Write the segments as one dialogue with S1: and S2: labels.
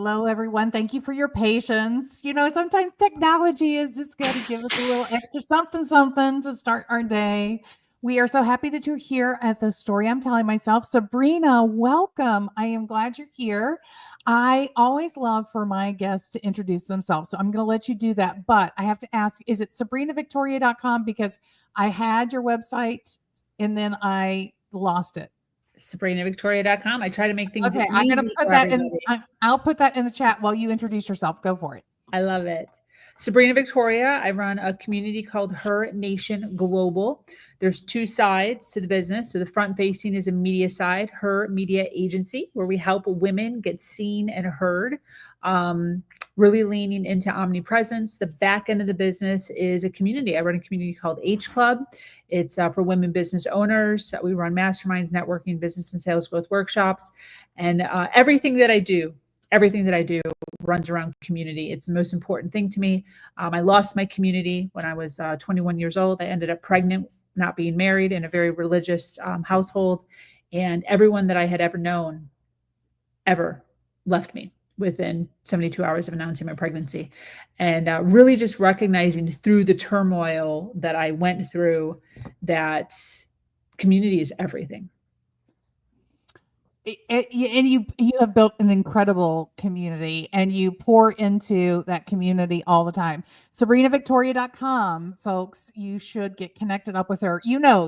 S1: Hello, everyone. Thank you for your patience. Sometimes technology is just going to give us a little extra something to start our day. We are so happy that you're here at the story I'm telling myself. Sabrina, welcome. I am glad you're here. I always love for my guests to introduce themselves, so I'm going to let you do that. But I have to ask, is it sabrinavictoria.com? Because I had your website and then I lost it.
S2: SabrinaVictoria.com. I try to make things
S1: Okay,
S2: easy
S1: I'm going to put
S2: for
S1: that
S2: everybody.
S1: I'll put that in the chat while you introduce yourself. Go for it.
S2: I love it. Sabrina Victoria. I run a community called Her Nation Global. There's two sides to the business. So the front facing is a media side, Her Media Agency, where we help women get seen and heard. Really leaning into omnipresence. The back end of the business is a community. I run a community called H Club. It's for women business owners. We run masterminds, networking, business and sales growth workshops, and everything that I do runs around community. It's the most important thing to me. I lost my community when I was 21 years old. I ended up pregnant, not being married, in a very religious household, and everyone that I had ever known left me within 72 hours of announcing my pregnancy. And really just recognizing through the turmoil that I went through that community is everything.
S1: And you have built an incredible community and you pour into that community all the time. SabrinaVictoria.com, folks, you should get connected up with her.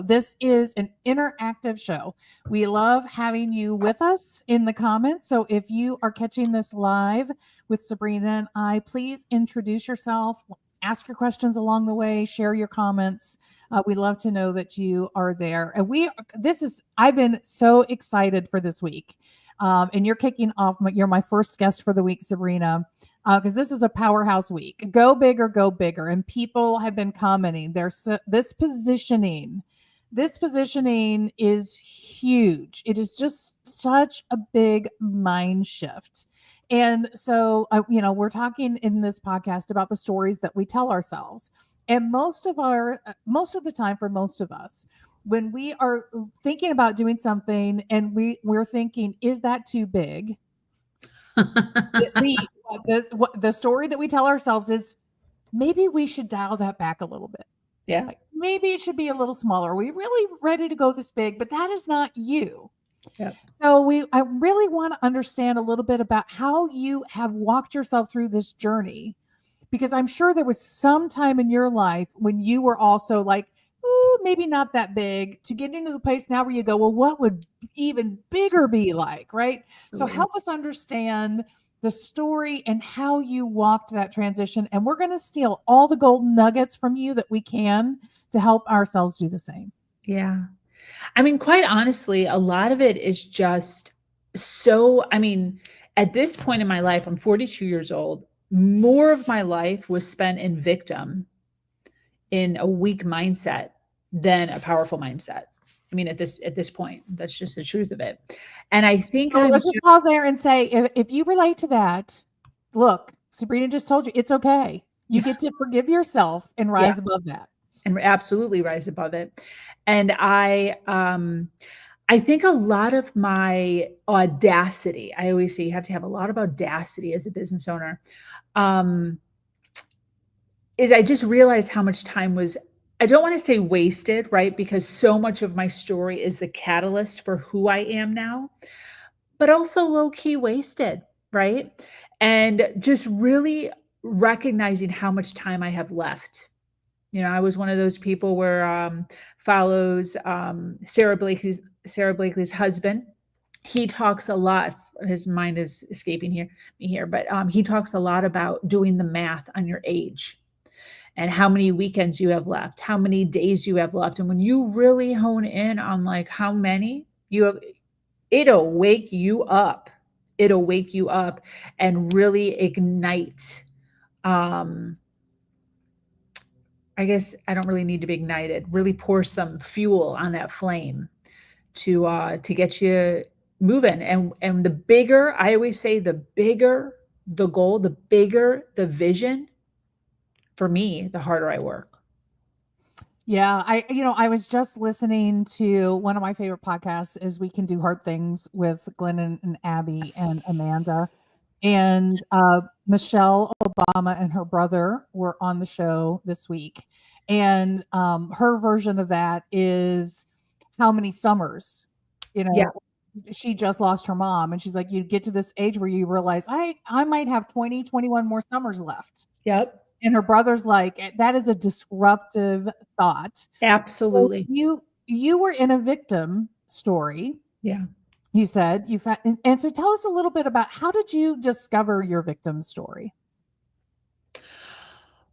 S1: This is an interactive show. We love having you with us in the comments. So if you are catching this live with Sabrina and I, please introduce yourself, ask your questions along the way, share your comments. We love to know that you are there. And I've been so excited for this week. And you're kicking off, you're my first guest for the week, Sabrina, because this is a powerhouse week. Go bigger, go bigger. And people have been commenting. This positioning is huge. It is just such a big mind shift. And so, we're talking in this podcast about the stories that we tell ourselves. And most of the time, for most of us, when we are thinking about doing something and we're thinking, is that too big? The story that we tell ourselves is, maybe we should dial that back a little bit.
S2: Yeah.
S1: Like, maybe it should be a little smaller. Are we really ready to go this big? But that is not you.
S2: Yeah.
S1: So I really want to understand a little bit about how you have walked yourself through this journey, because I'm sure there was some time in your life when you were also like, maybe not that big, to get into the place now where you go, well, what would even bigger be like, right? So help us understand the story and how you walked that transition. And we're going to steal all the golden nuggets from you that we can to help ourselves do the same.
S2: Yeah. I mean, quite honestly, a lot of it is just at this point in my life, I'm 42 years old. More of my life was spent in victim, in a weak mindset, than a powerful mindset. I mean, at this point, that's just the truth of it. And I think
S1: let's just pause there and say, if you relate to that, look, Sabrina just told you it's okay. You get to forgive yourself and rise above that.
S2: And absolutely rise above it. And I think a lot of my audacity, I always say you have to have a lot of audacity as a business owner, is I just realized how much time was, I don't want to say wasted, right? Because so much of my story is the catalyst for who I am now, but also low-key wasted, right? And just really recognizing how much time I have left. I was one of those people where follows Sarah Blakely's husband. He talks a lot. His mind is escaping me here, but he talks a lot about doing the math on your age and how many weekends you have left, how many days you have left. And when you really hone in on like how many you have, it'll wake you up. It'll wake you up and really ignite. I guess I don't really need to be ignited. Really pour some fuel on that flame to get you moving. And the bigger, I always say, the bigger the goal, the bigger the vision, for me, the harder I work.
S1: Yeah, I was just listening to one of my favorite podcasts is We Can Do Hard Things with Glenn and Abby and Amanda. And Michelle Obama and her brother were on the show this week. And her version of that is how many summers, you
S2: Yeah.
S1: know, she just lost her mom. And she's like, you get to this age where you realize I might have 20, 21 more summers left.
S2: Yep.
S1: And her brother's like, that is a disruptive thought. So
S2: Absolutely.
S1: you were in a victim story.
S2: Yeah.
S1: You said you found, and so tell us a little bit about how did you discover your victim story? I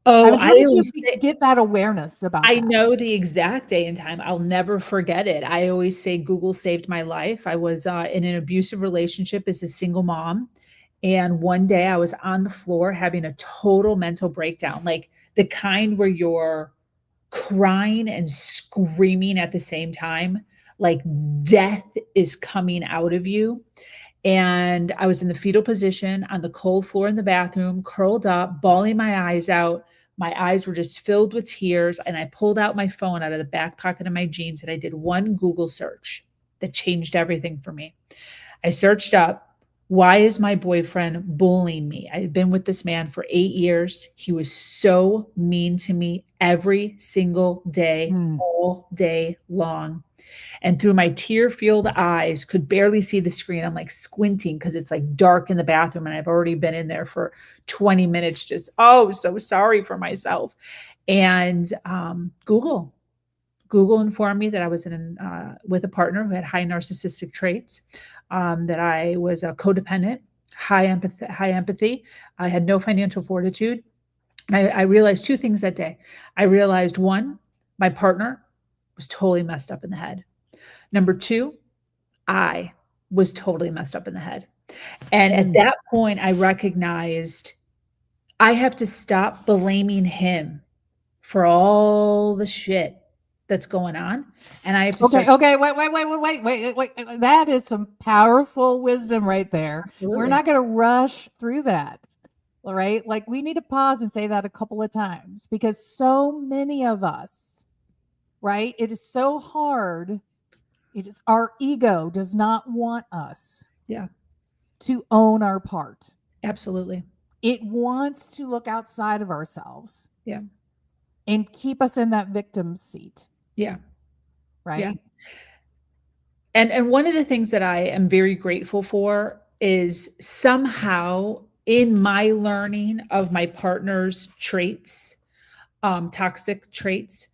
S2: Oh,
S1: mean,
S2: I
S1: how did you
S2: always say
S1: get that awareness about
S2: I
S1: that?
S2: know the exact day and time. I'll never forget it. I always say Google saved my life. I was in an abusive relationship as a single mom. And one day I was on the floor having a total mental breakdown, like the kind where you're crying and screaming at the same time, like death is coming out of you. And I was in the fetal position on the cold floor in the bathroom, curled up, bawling my eyes out. My eyes were just filled with tears. And I pulled out my phone out of the back pocket of my jeans and I did one Google search that changed everything for me. I searched up, why is my boyfriend bullying me? I had been with this man for 8 years. He was so mean to me every single day,
S1: Mm.
S2: all day long. And through my tear-filled eyes, could barely see the screen. I'm like squinting because it's like dark in the bathroom and I've already been in there for 20 minutes, just, oh, so sorry for myself. And Google informed me that I was with a partner who had high narcissistic traits, that I was a codependent, high empathy. I had no financial fortitude. And I realized two things that day. I realized one, my partner was totally messed up in the head. Number two, I was totally messed up in the head. And at
S1: Mm.
S2: that point, I recognized I have to stop blaming him for all the shit that's going on. And I have to start.
S1: Okay, wait. That is some powerful wisdom right there. We're
S2: Absolutely.
S1: not going to rush through that. All right? Like we need to pause and say that a couple of times because so many of us, right? It is so hard. It is our ego does not want us
S2: Yeah,
S1: to own our part.
S2: absolutely.
S1: It wants to look outside of ourselves
S2: Yeah,
S1: and keep us in that victim seat,
S2: yeah, yeah.
S1: right?
S2: And one of the things that I am very grateful for is somehow in my learning of my partner's traits, toxic traits,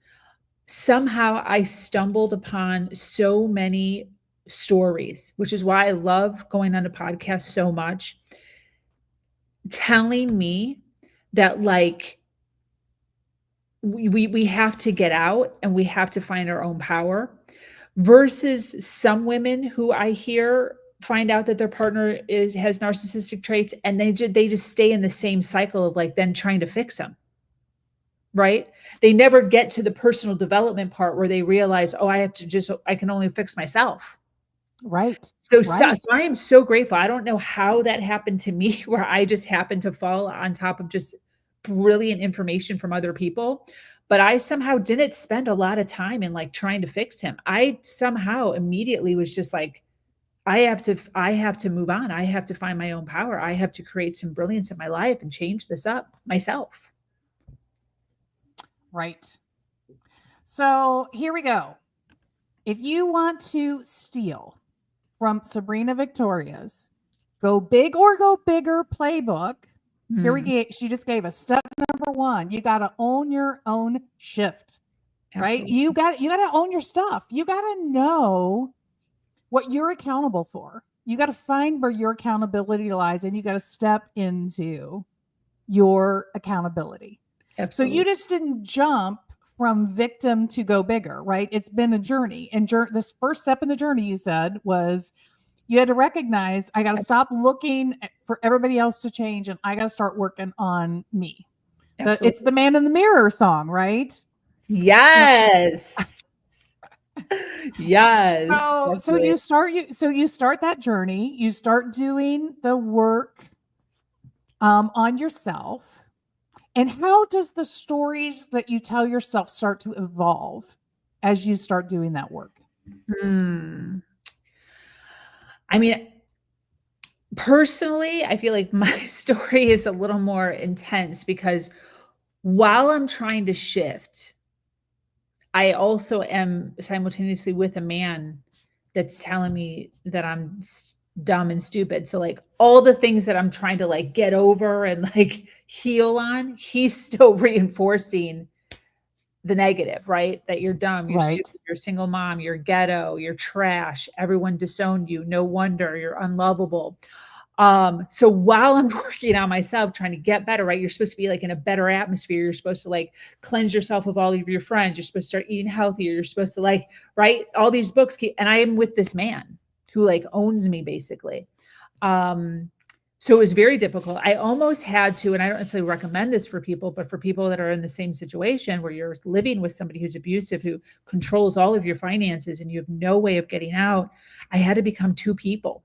S2: somehow I stumbled upon so many stories, which is why I love going on a podcast so much, telling me that like we have to get out and we have to find our own power versus some women who I hear find out that their partner has narcissistic traits and they just stay in the same cycle of like then trying to fix them. Right? They never get to the personal development part where they realize, oh, I can only fix myself.
S1: Right.
S2: So
S1: Right.
S2: I am so grateful. I don't know how that happened to me where I just happened to fall on top of just brilliant information from other people, but I somehow didn't spend a lot of time in like trying to fix him. I somehow immediately was just like, I have to move on. I have to find my own power. I have to create some brilliance in my life and change this up myself.
S1: Right. So here we go. If you want to steal from Sabrina Victoria's Go Big or Go Bigger playbook, here we
S2: Mm,
S1: go. She just gave us step number one. You got to own your own shift, right?
S2: absolutely.
S1: You got to own your stuff. You got to know what you're accountable for. You got to find where your accountability lies and you got to step into your accountability. So you
S2: Absolutely.
S1: just didn't jump from victim to go bigger, right? It's been a journey. And this first step in the journey, you said, was you had to recognize I got to stop looking for everybody else to change and I got to start working on me. It's
S2: Absolutely.
S1: the man in the mirror song, right?
S2: Yes. Yes.
S1: So
S2: Definitely.
S1: you start that journey, you start doing the work on yourself. And how does the stories that you tell yourself start to evolve as you start doing that work?
S2: Hmm. I mean, Personally, I feel like my story is a little more intense because while I'm trying to shift, I also am simultaneously with a man that's telling me that I'm dumb and stupid. So like all the things that I'm trying to like get over and like heal on, he's still reinforcing the negative, right? That you're dumb, you're
S1: Right.
S2: stupid, you're a single mom, you're ghetto, you're trash, everyone disowned you, no wonder you're unlovable. So while I'm working on myself, trying to get better, right? You're supposed to be like in a better atmosphere. You're supposed to like cleanse yourself of all of your friends. You're supposed to start eating healthier. You're supposed to like, right? All these books and I am with this man who like owns me basically. Um, so it was very difficult. I almost had to, and I don't necessarily recommend this for people, but for people that are in the same situation where you're living with somebody who's abusive, who controls all of your finances and you have no way of getting out, I had to become two people.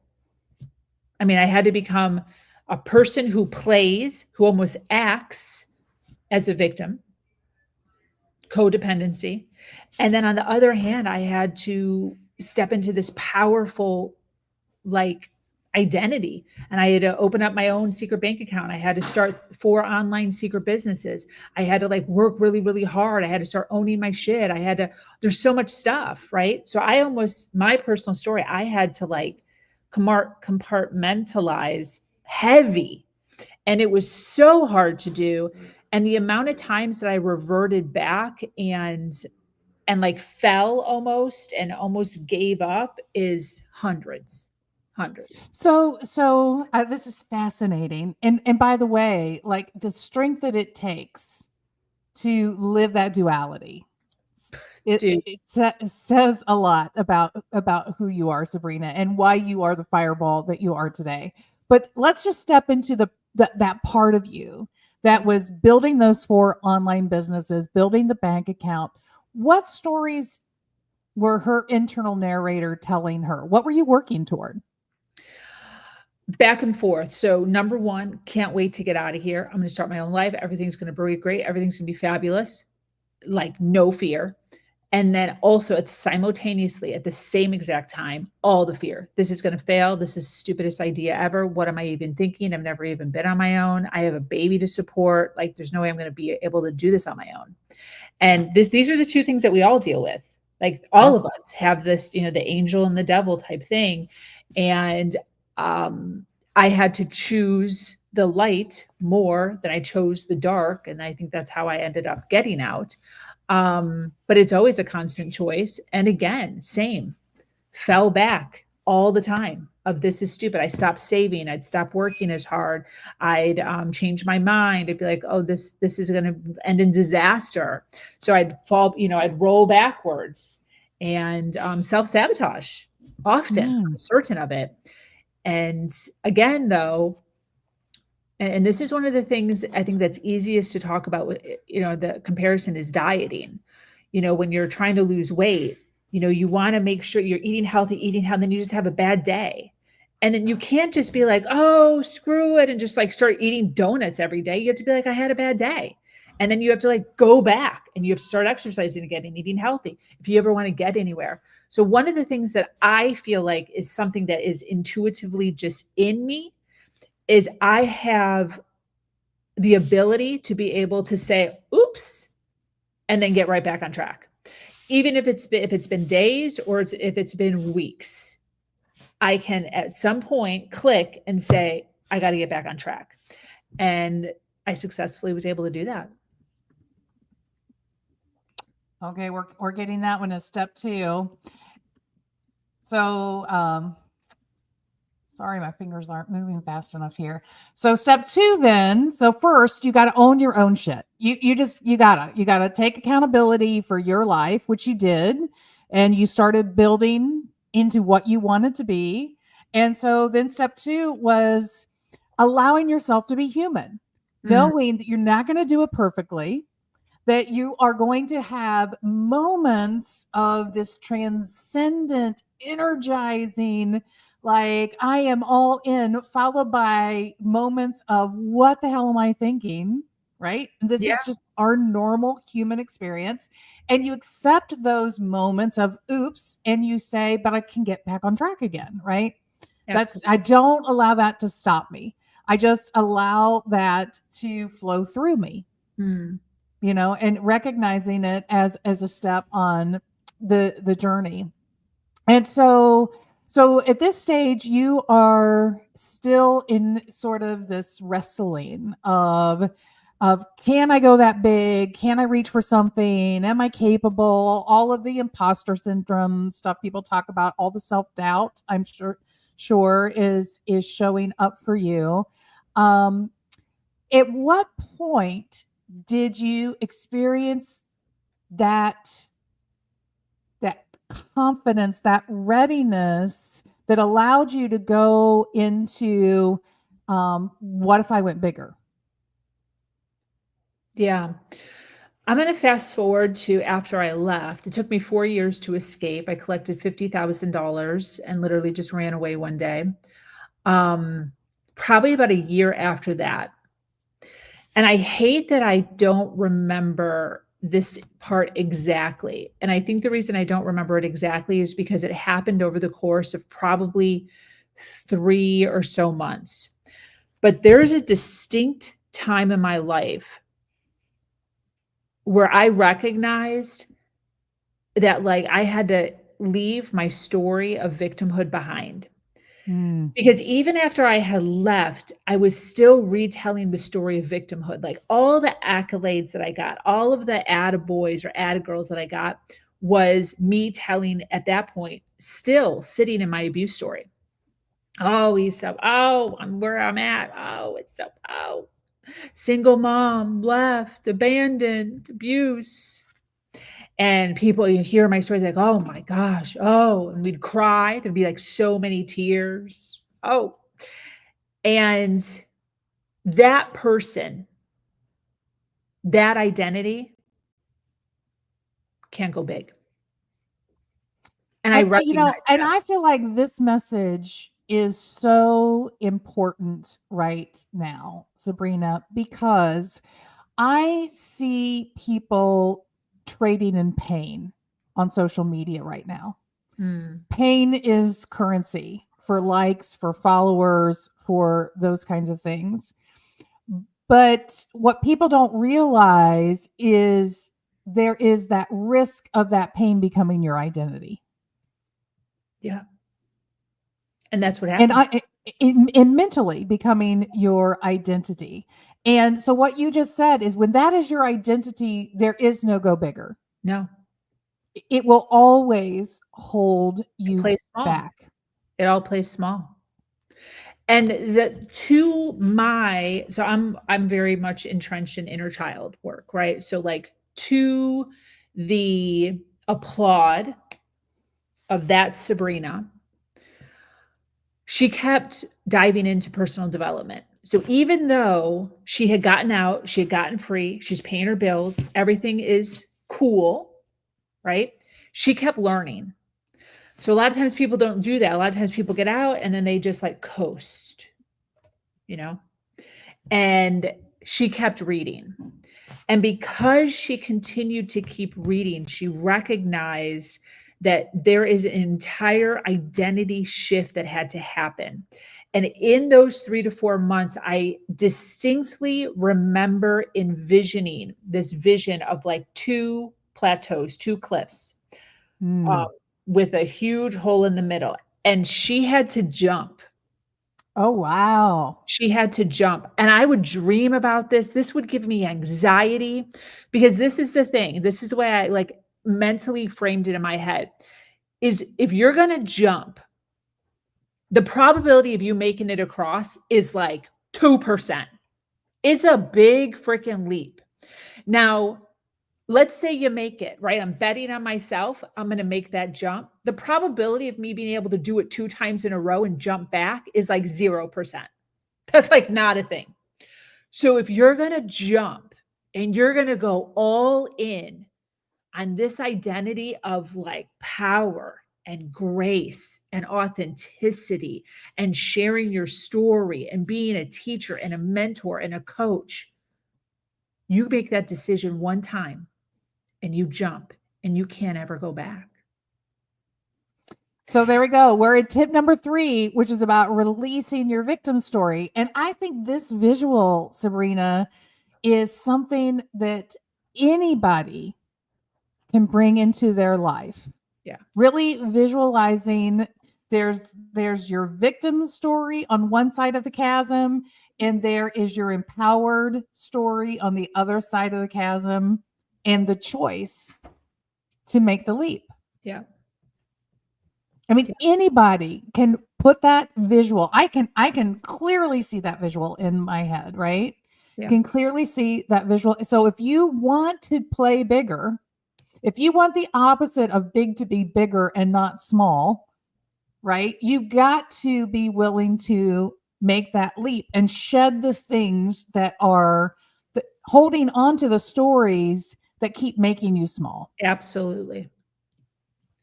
S2: I mean, I had to become a person who plays, who almost acts as a victim, codependency. And then on the other hand, I had to step into this powerful, like, identity. And I had to open up my own secret bank account. I had to start 4 online secret businesses. I had to like work really, really hard. I had to start owning my shit. There's so much stuff, right? So my personal story, I had to like compartmentalize heavy. And it was so hard to do. And the amount of times that I reverted back and like fell almost and almost gave up is hundreds.
S1: So this is fascinating. And by the way, like the strength that it takes to live that duality.
S2: Dude,
S1: It says a lot about who you are, Sabrina, and why you are the fireball that you are today. But let's just step into that part of you that was building those 4 online businesses, building the bank account. What stories were her internal narrator telling her? What were you working toward?
S2: back and forth. So number one, can't wait to get out of here. I'm going to start my own life. Everything's going to be great. Everything's going to be fabulous. Like no fear. And then also it's simultaneously at the same exact time, all the fear. This is going to fail. This is the stupidest idea ever. What am I even thinking? I've never even been on my own. I have a baby to support. Like there's no way I'm going to be able to do this on my own. And these are the two things that we all deal with. Like all of us have this, the angel and the devil type thing. And I had to choose the light more than I chose the dark. And I think that's how I ended up getting out. But it's always a constant choice. And again, same, fell back all the time of this is stupid. I stopped saving. I'd stop working as hard. I'd change my mind. I'd be like, oh, this is going to end in disaster. So I'd fall, I'd roll backwards and self-sabotage often. I'm certain of it. And again, though, and this is one of the things I think that's easiest to talk about with, the comparison is dieting. When you're trying to lose weight, you want to make sure you're eating healthy, then you just have a bad day. And then you can't just be like, oh, screw it. And just like start eating donuts every day. You have to be like, I had a bad day. And then you have to like go back and you have to start exercising again and eating healthy if you ever want to get anywhere. So one of the things that I feel like is something that is intuitively just in me is I have the ability to be able to say, oops, and then get right back on track. Even if it's been days or if it's been weeks, I can at some point click and say, I got to get back on track. And I successfully was able to do that.
S1: Okay, we're getting that one as step 2. So sorry, my fingers aren't moving fast enough here. So step 2 then. So first you got to own your own shit. You gotta take accountability for your life, which you did, and you started building into what you wanted to be. And so then step 2 was allowing yourself to be human, knowing that you're not going to do it perfectly, that you are going to have moments of this transcendent, energizing, like I am all in, followed by moments of what the hell am I thinking? Right. And this is just our normal human experience. And you accept those moments of oops, and you say, but I can get back on track again. Right.
S2: Absolutely.
S1: I don't allow that to stop me. I just allow that to flow through me,
S2: Mm.
S1: and recognizing it as a step on the journey. And so at this stage you are still in sort of this wrestling of can I go that big? Can I reach for something? Am I capable? All of the imposter syndrome stuff people talk about, all the self-doubt, I'm sure is showing up for you. Um at what point did you experience that that confidence, that readiness that allowed you to go into what if I went bigger?
S2: Yeah. I'm going to fast forward to after I left. It took me 4 years to escape. I collected $50,000 and literally just ran away one day. Um, Probably about a year after that. And I hate that I don't remember this part exactly. And I think the reason I don't remember it exactly is because it happened over the course of probably 3 or so months. But there's a distinct time in my life where I recognized that, like, I had to leave my story of victimhood behind.
S1: Mm.
S2: Because even after I had left, I was still retelling the story of victimhood. Like, all the accolades that I got, all of the attaboys or attagirls that I got was me telling at that point, still sitting in my abuse story. Oh, he's so, oh, I'm where I'm at. Oh, it's so, oh, single mom, left, abandoned, abuse. And people, you hear my story, like, oh my gosh, oh, and we'd cry. There'd be like so many tears. Oh, and that person, that identity can't go big. And I recognize
S1: And
S2: that.
S1: I feel like this message is so important right now, Sabrina, because I see people trading in pain on social media right now.
S2: Mm,
S1: Pain is currency for likes, for followers, for those kinds of things. But what people don't realize is there is that risk of that pain becoming your identity.
S2: yeah. And that's what
S1: And
S2: happened.
S1: in mentally becoming your identity. And so what you just said is when that is your identity, there is no go bigger.
S2: No,
S1: It will always hold
S2: it
S1: you
S2: plays small.
S1: back.
S2: It all plays small. And the to my so I'm very much entrenched in inner child work, right? So like to the applaud of that Sabrina, she kept diving into personal development. So even though she had gotten out, she had gotten free, she's paying her bills, everything is cool, right? She kept learning. So a lot of times people don't do that. A lot of times people get out and then they just like coast, you know? And she kept reading. And because she continued to keep reading, she recognized that there is an entire identity shift that had to happen. And in those 3 to 4 months, I distinctly remember envisioning this vision of like two plateaus, two cliffs, um,
S1: Mm.
S2: with a huge hole in the middle. And she had to jump.
S1: Oh, wow.
S2: She had to jump, and I would dream about this. This would give me anxiety because this is the thing. This is the way I, like, mentally framed it in my head, is if you're gonna jump, the probability of you making it across is like 2%. It's a big freaking leap. Now, let's say you make it, right? I'm betting on myself. I'm gonna make that jump. The probability of me being able to do it 2 times in a row and jump back is like 0%. That's, like, not a thing. So if you're going to jump and you're going to go all in on this identity of like power and grace and authenticity and sharing your story and being a teacher and a mentor and a coach, you make that decision one time and you jump and you can't ever go back.
S1: So there we go. We're at tip number 3, which is about releasing your victim story. And I think this visual, Sabrina, is something that anybody can bring into their life.
S2: Yeah.
S1: Really visualizing there's your victim story on one side of the chasm, and there is your empowered story on the other side of the chasm, and the choice to make the leap.
S2: Yeah.
S1: I mean,
S2: Yeah.
S1: anybody can put that visual. I can clearly see that visual in my head, right?
S2: Yeah.
S1: Can clearly see that visual. So if you want to play bigger, if you want the opposite of big to be bigger and not small, right? You've got to be willing to make that leap and shed the things that are holding on to the stories that keep making you small.
S2: Absolutely.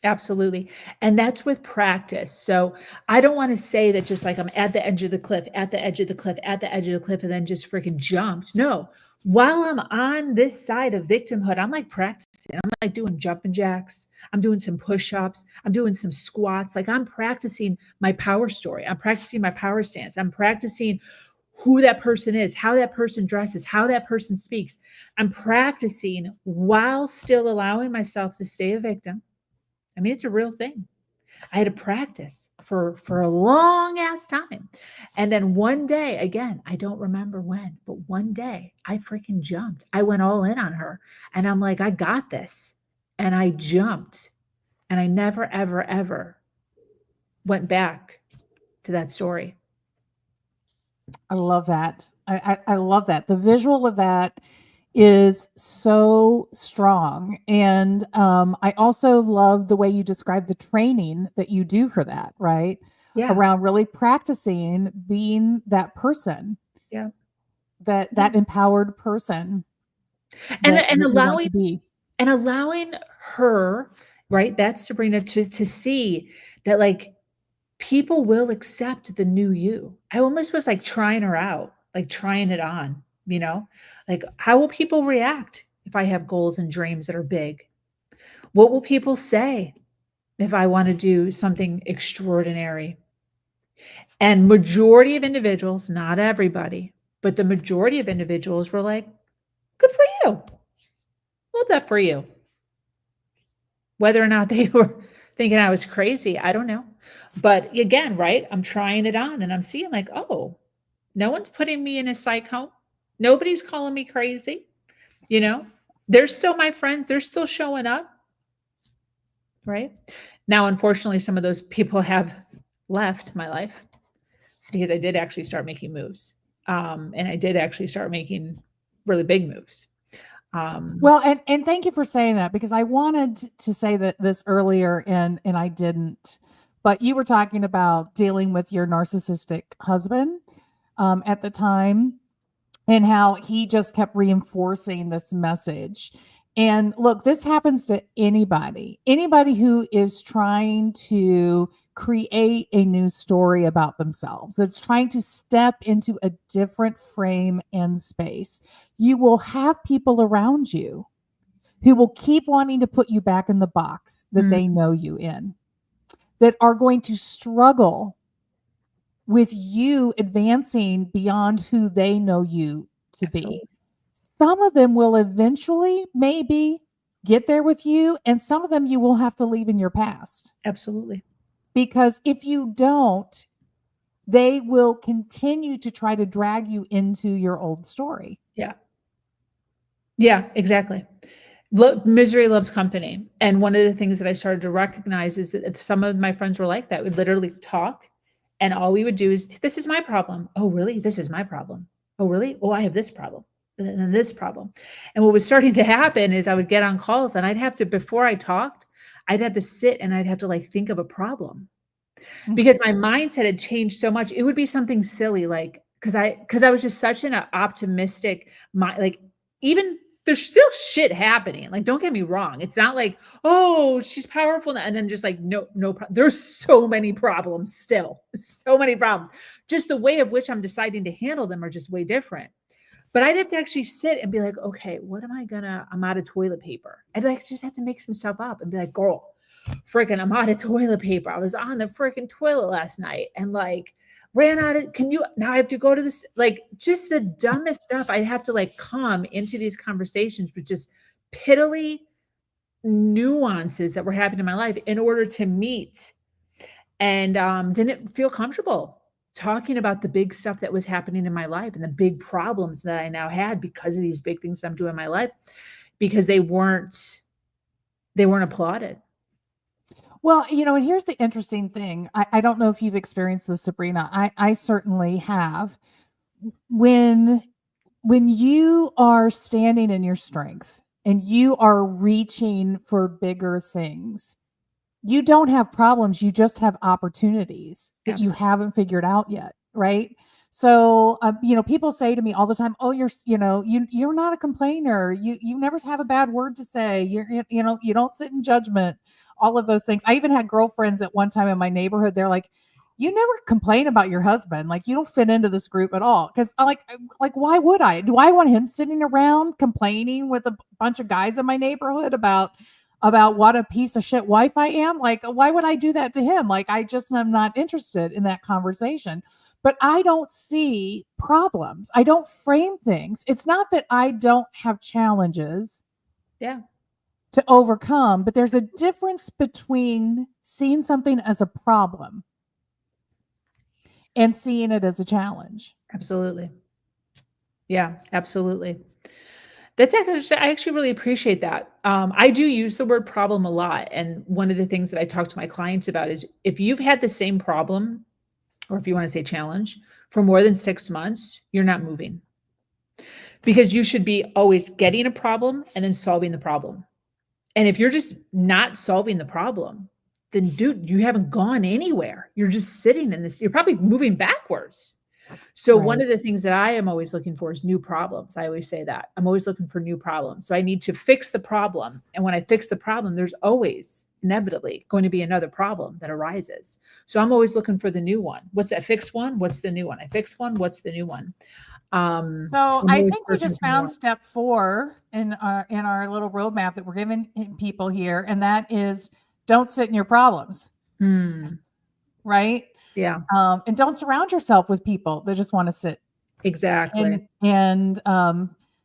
S2: Absolutely. And that's with practice. So I don't want to say that just like I'm at the edge of the cliff, at the edge of the cliff, at the edge of the cliff, and then just freaking jumped. No. While I'm on this side of victimhood, I'm like practicing. I'm like doing jumping jacks. I'm doing some push-ups. I'm doing some squats. Like I'm practicing my power story. I'm practicing my power stance. I'm practicing who that person is, how that person dresses, how that person speaks. I'm practicing while still allowing myself to stay a victim. I mean, it's a real thing. I had to practice for a long ass time. And then one day, again, I don't remember when, but one day I freaking jumped. I went all in on her and I'm like, I got this. And I jumped and I never, ever, ever went back to that story.
S1: I love that. I love that. The visual of that is so strong. And I also love the way you describe the training that you do for that, right?
S2: Yeah.
S1: Around really practicing being that person,
S2: Yeah.
S1: that empowered person
S2: And,
S1: that
S2: and
S1: you want
S2: allowing
S1: to be.
S2: and allowing her, right? That's Sabrina to see that like people will accept the new you. I almost was like trying her out, like trying it on, you know? Like, how will people react if I have goals and dreams that are big? What will people say if I want to do something extraordinary? And majority of individuals, not everybody, but the majority of individuals were like, good for you. Love that for you. Whether or not they were thinking I was crazy, I don't know. But again, right? I'm trying it on and I'm seeing like, oh, no one's putting me in a psych home. Nobody's calling me crazy. You know, they're still my friends. They're still showing up. Right. Now, unfortunately, some of those people have left my life because I did actually start making moves. And I did actually start making really big moves.
S1: Well, and thank you for saying that, because I wanted to say that this earlier and I didn't. But you were talking about dealing with your narcissistic husband at the time, and how he just kept reinforcing this message. And look, this happens to anybody who is trying to create a new story about themselves, that's trying to step into a different frame and space. You will have people around you who will keep wanting to put you back in the box that
S2: Mm,
S1: they know you in, that are going to struggle with you advancing beyond who they know you to be.
S2: absolutely.
S1: Some of them will eventually maybe get there with you, and some of them you will have to leave in your past.
S2: Absolutely.
S1: Because if you don't, they will continue to try to drag you into your old story.
S2: Yeah. Yeah, exactly. Misery loves company. And one of the things that I started to recognize is that some of my friends were like that. We'd literally talk, and all we would do is, this is my problem. Oh, really? This is my problem. Oh, really? Oh, I have this problem. And then this problem. And what was starting to happen is I would get on calls and I'd have to, before I talked, I'd have to sit and I'd have to like think of a problem because my mindset had changed so much. It would be something silly, like because I was just such an optimistic mind. Like even there's still shit happening. Like don't get me wrong, it's not like oh she's powerful now, and then just like no. There's so many problems still, so many problems. Just the way of which I'm deciding to handle them are just way different. But I'd have to actually sit and be like, okay, what am I gonna? I'm out of toilet paper. I'd like just have to make some stuff up and be like, girl, freaking, I'm out of toilet paper. I was on the freaking toilet last night and like ran out of, can you, now I have to go to this, like just the dumbest stuff. I have to like come into these conversations with just piddly nuances that were happening in my life in order to meet and didn't feel comfortable talking about the big stuff that was happening in my life and the big problems that I now had because of these big things I'm doing in my life because they weren't applauded.
S1: Well, and here's the interesting thing. I don't know if you've experienced this, Sabrina. I certainly have. When you are standing in your strength and you are reaching for bigger things, you don't have problems. You just have opportunities that you haven't figured out yet, right? So, people say to me all the time, "Oh, you're not a complainer. You never have a bad word to say. You don't sit in judgment." All of those things. I even had girlfriends at one time in my neighborhood. They're like, "You never complain about your husband. Like you don't fit into this group at all." Because like, why would I? Do I want him sitting around complaining with a bunch of guys in my neighborhood about what a piece of shit wife I am? Like, why would I do that to him? Like, I just am not interested in that conversation. But I don't see problems. I don't frame things. It's not that I don't have challenges to overcome, but there's a difference between seeing something as a problem and seeing it as a challenge.
S2: Absolutely. Yeah, absolutely. That's actually, I actually really appreciate that. I do use the word problem a lot. And one of the things that I talk to my clients about is if you've had the same problem, or if you want to say challenge, for more than 6 months, you're not moving. Because you should be always getting a problem and then solving the problem. And if you're just not solving the problem, then dude, you haven't gone anywhere. You're just sitting in this, you're probably moving backwards. So one of the things that I am always looking for is new problems. I always say that. I'm always looking for new problems. So I need to fix the problem. And when I fix the problem, there's always inevitably going to be another problem that arises. So I'm always looking for the new one. What's that fixed one? What's the new one? I fixed one. What's the new one?
S1: So I think we just found step 4 in our little roadmap that we're giving people here, and that is don't sit in your problems. Right?
S2: Yeah.
S1: And don't surround yourself with people that just want to sit
S2: exactly
S1: and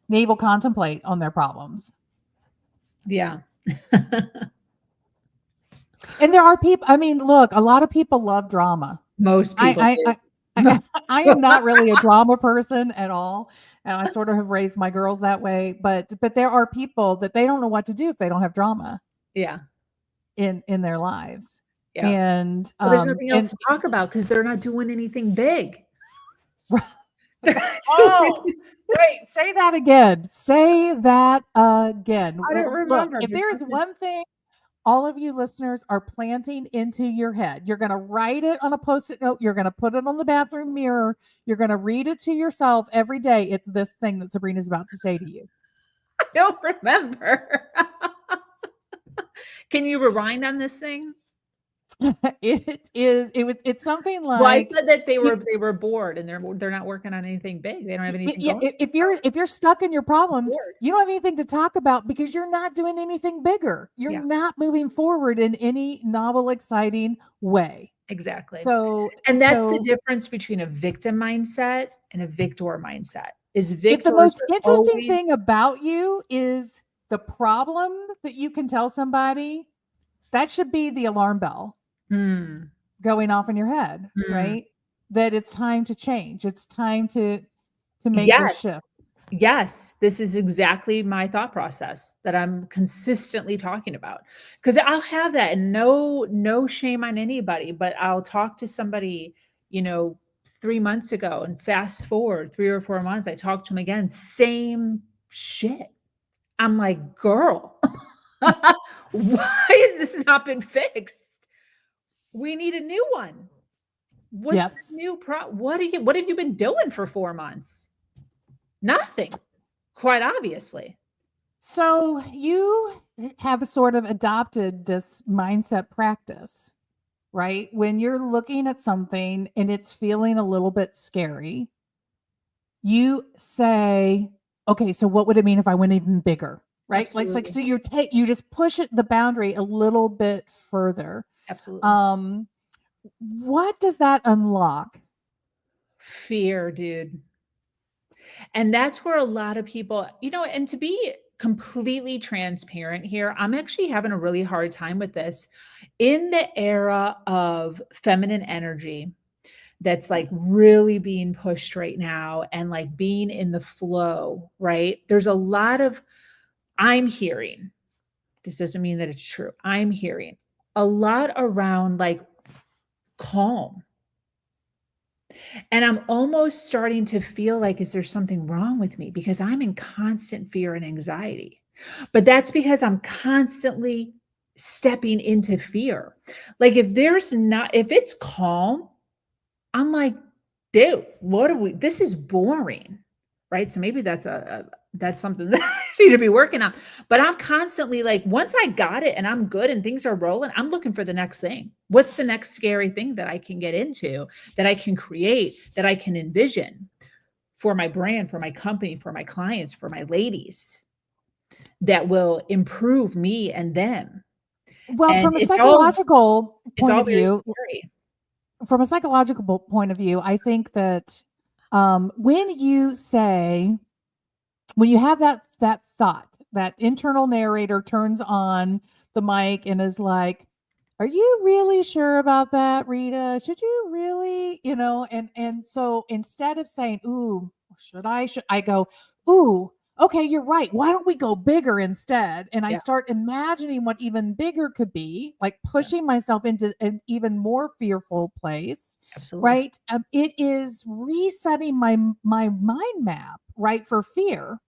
S1: navel contemplate on their problems.
S2: Yeah.
S1: And there are people, I mean, look, a lot of people love drama.
S2: Most people
S1: I am not really a drama person at all. And I sort of have raised my girls that way. But there are people that they don't know what to do if they don't have drama.
S2: Yeah.
S1: In their lives.
S2: Yeah.
S1: And
S2: there's nothing else to talk about because they're not doing anything big.
S1: Oh, wait, say that again. Say that again.
S2: I don't remember.
S1: Look, if there's one thing all of you listeners are planting into your head, you're going to write it on a post-it note. You're going to put it on the bathroom mirror. You're going to read it to yourself every day. It's this thing that Sabrina's about to say to you.
S2: I don't remember. Can you rewind on this thing?
S1: It's something like,
S2: well, I said that they were bored and they're not working on anything big. They don't have anything going.
S1: If you're stuck in your problems, you don't have anything to talk about because you're not doing anything bigger. You're not moving forward in any novel, exciting way.
S2: Exactly.
S1: So
S2: that's the difference between a victim mindset and a victor mindset. Is victor
S1: the most interesting thing about you is the problem that you can tell somebody, that should be the alarm bell going off in your head, right? That it's time to change. It's time to make this shift.
S2: Yes, this is exactly my thought process that I'm consistently talking about. Because I'll have that, and no shame on anybody, but I'll talk to somebody, 3 months ago, and fast forward 3 or 4 months, I talk to them again, same shit. I'm like, girl, why has this not been fixed? We need a new one. What's the new what have you been doing for 4 months? Nothing, quite obviously.
S1: So you have sort of adopted this mindset practice, right? When you're looking at something and it's feeling a little bit scary, you say, okay, so what would it mean if I went even bigger? right? Like
S2: Absolutely.
S1: so you just push it the boundary a little bit further.
S2: Absolutely.
S1: Um, what does that unlock?
S2: Fear, dude. And that's where a lot of people, and to be completely transparent here, I'm actually having a really hard time with this. In the era of feminine energy that's like really being pushed right now and like being in the flow, right? There's a lot of, I'm hearing, this doesn't mean that it's true. I'm hearing a lot around like calm. And I'm almost starting to feel like, is there something wrong with me? Because I'm in constant fear and anxiety. But that's because I'm constantly stepping into fear. Like if it's calm, I'm like, dude, what are we? This is boring, right? So maybe that's something that I need to be working on. But I'm constantly like, once I got it and I'm good and things are rolling, I'm looking for the next thing. What's the next scary thing that I can get into, that I can create, that I can envision for my brand, for my company, for my clients, for my ladies, that will improve me and them.
S1: Well,
S2: And
S1: from a psychological
S2: it's
S1: point
S2: all
S1: of
S2: very
S1: view,
S2: scary.
S1: I think that when you say, when you have that thought, that internal narrator turns on the mic and is like, "Are you really sure about that, Rita? Should you really, you know?" And so instead of saying, "Ooh, should I?" Should I go, "Ooh, okay, you're right. Why don't we go bigger instead?" And I
S2: Yeah,
S1: start imagining what even bigger could be, like
S2: yeah,
S1: pushing myself into an even more fearful place,
S2: absolutely.
S1: right? It is resetting my mind map, right, for fear,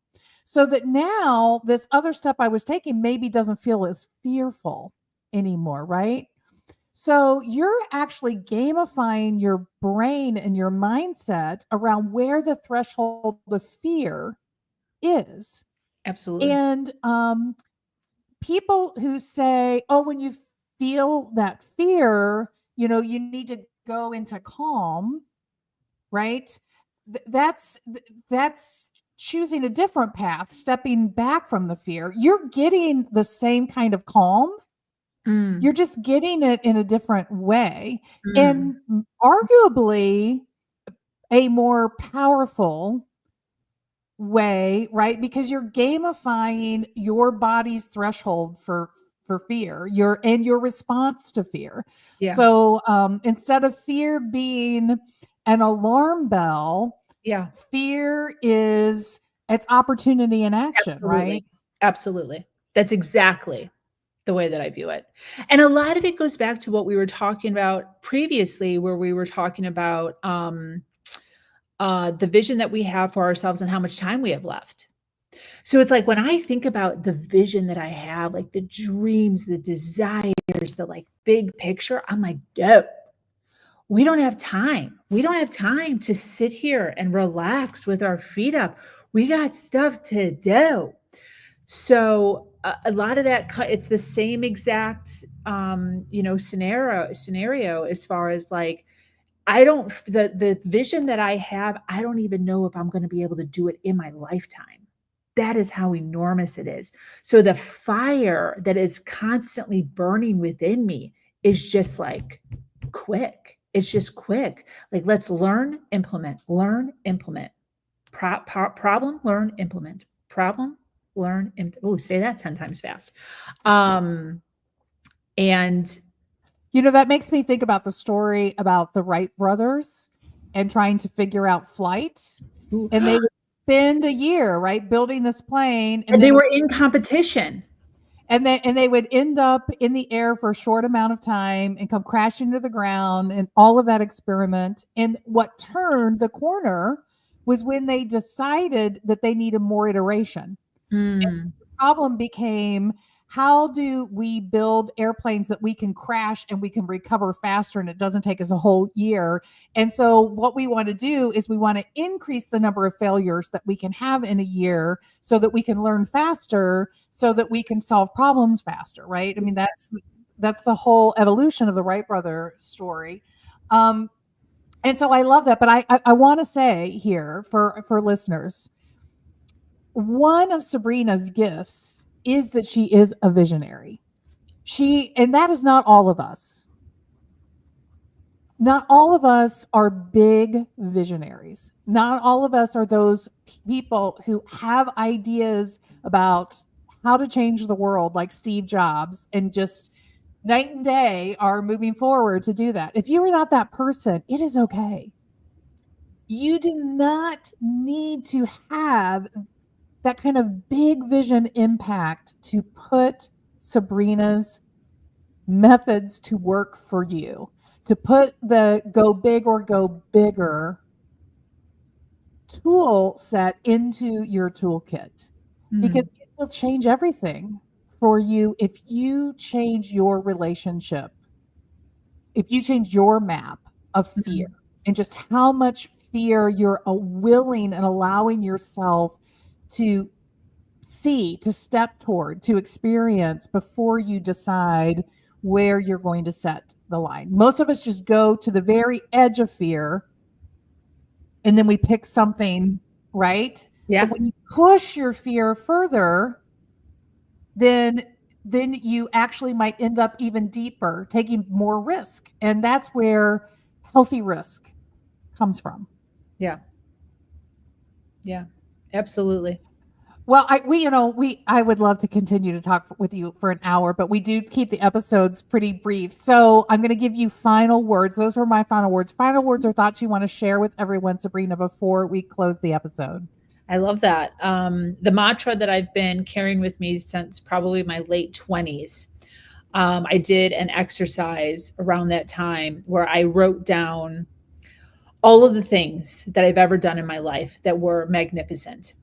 S1: so that now this other step I was taking maybe doesn't feel as fearful anymore, right? So you're actually gamifying your brain and your mindset around where the threshold of fear is.
S2: Absolutely.
S1: And people who say, oh, when you feel that fear, you need to go into calm, right? That's choosing a different path, stepping back from the fear. You're getting the same kind of calm.
S2: Mm,
S1: You're just getting it in a different way,
S2: mm.
S1: and arguably a more powerful way, right? Because you're gamifying your body's threshold for fear, your response to fear.
S2: Yeah,
S1: So instead of fear being an alarm bell,
S2: yeah,
S1: fear is it's opportunity in action,
S2: absolutely.
S1: right?
S2: Absolutely. That's exactly the way that I view it. And a lot of it goes back to what we were talking about previously, where we were talking about the vision that we have for ourselves and how much time we have left. So it's like when I think about the vision that I have, like the dreams, the desires, the like big picture, I'm like, dope. We don't have time. We don't have time to sit here and relax with our feet up. We got stuff to do. So a lot of that, it's the same exact, scenario as far as like, I don't, the vision that I have, I don't even know if I'm going to be able to do it in my lifetime. That is how enormous it is. So the fire that is constantly burning within me is just like quick. It's just quick. Like, let's learn, implement. Problem, learn, implement. Problem, learn, oh, say that 10 times fast. Um, and
S1: That makes me think about the story about the Wright brothers and trying to figure out flight.
S2: ooh,
S1: And they would spend a year, right, building this plane, and
S2: and they
S1: then
S2: were in competition.
S1: they would end up in the air for a short amount of time and come crashing to the ground, and all of that experiment. And what turned the corner was when they decided that they needed more iteration.
S2: Mm,
S1: The problem became, how do we build airplanes that we can crash and we can recover faster and it doesn't take us a whole year? And so what we want to do is we want to increase the number of failures that we can have in a year so that we can learn faster, so that we can solve problems faster, right? I mean, that's the whole evolution of the Wright brother story. um, and so I love that. But I want to say here for listeners, one of Sabrina's gifts is that she is a visionary. And that is not all of us. Not all of us are big visionaries. Not all of us are those people who have ideas about how to change the world like Steve Jobs and just night and day are moving forward to do that. If you are not that person, it is okay. You do not need to have that kind of big vision impact to put Sabrina's methods to work for you, to put the go big or go bigger tool set into your toolkit, because it will change everything for you if you change your relationship, if you change your map of fear and just how much fear you're willing and allowing yourself to see, to step toward, to experience before you decide where you're going to set the line. Most of us just go to the very edge of fear and then we pick something, right?
S2: Yeah.
S1: But when you push your fear further, then you actually might end up even deeper, taking more risk. And that's where healthy risk comes from.
S2: Yeah. Yeah. Absolutely.
S1: Well, I would love to continue to talk with you for an hour, but we do keep the episodes pretty brief. So I'm going to give you final words. Those were my final words. Final words or thoughts you want to share with everyone, Sabrina, before we close the episode.
S2: I love that. The mantra that I've been carrying with me since probably my late 20s. I did an exercise around that time where I wrote down all of the things that I've ever done in my life that were magnificent.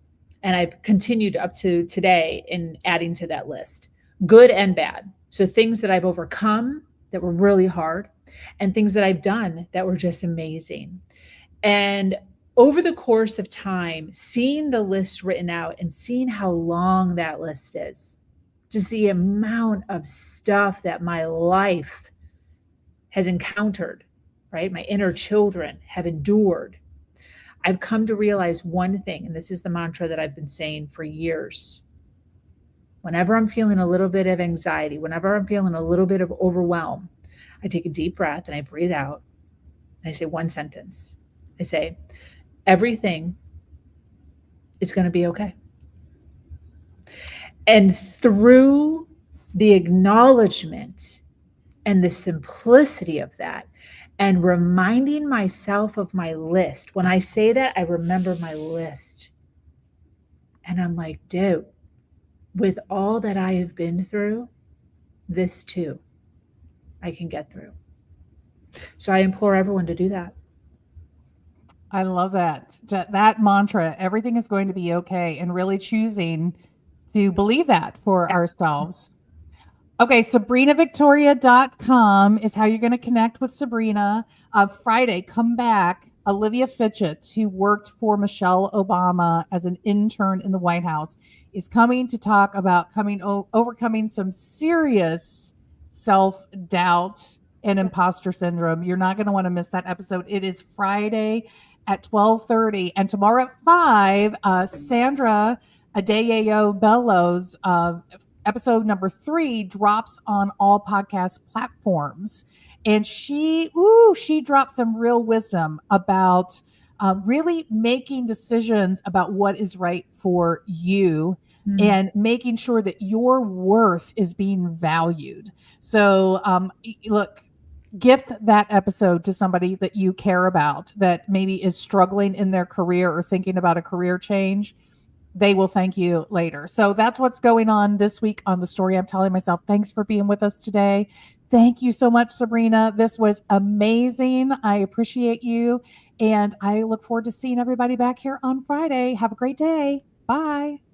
S2: And I've continued up to today in adding to that list, good and bad. So things that I've overcome that were really hard, and things that I've done that were just amazing. And over the course of time, seeing the list written out and seeing how long that list is, just the amount of stuff that my life has encountered, right? My inner children have endured. I've come to realize one thing, and this is the mantra that I've been saying for years. Whenever I'm feeling a little bit of anxiety, whenever I'm feeling a little bit of overwhelm, I take a deep breath and I breathe out. And I say one sentence. I say, everything is going to be okay. And through the acknowledgement and the simplicity of that, and reminding myself of my list. When I say that, I remember my list. And I'm like, dude, with all that I have been through, this too, I can get through. So I implore everyone to do that.
S1: I love that. That mantra, everything is going to be okay, and really choosing to believe that for ourselves. Okay, SabrinaVictoria.com is how you're going to connect with Sabrina. Friday, come back. Olivia Fitchett, who worked for Michelle Obama as an intern in the White House, is coming to talk about overcoming some serious self-doubt and imposter syndrome. You're not going to want to miss that episode. It is Friday at 12:30, and tomorrow at 5, Sandra Adeyeo Bellows, episode number 3, drops on all podcast platforms. And she dropped some real wisdom about really making decisions about what is right for you and making sure that your worth is being valued. So look, gift that episode to somebody that you care about that maybe is struggling in their career or thinking about a career change. They will thank you later. So that's what's going on this week on The Story I'm Telling Myself. Thanks for being with us today. Thank you so much, Sabrina. This was amazing. I appreciate you. And I look forward to seeing everybody back here on Friday. Have a great day. Bye.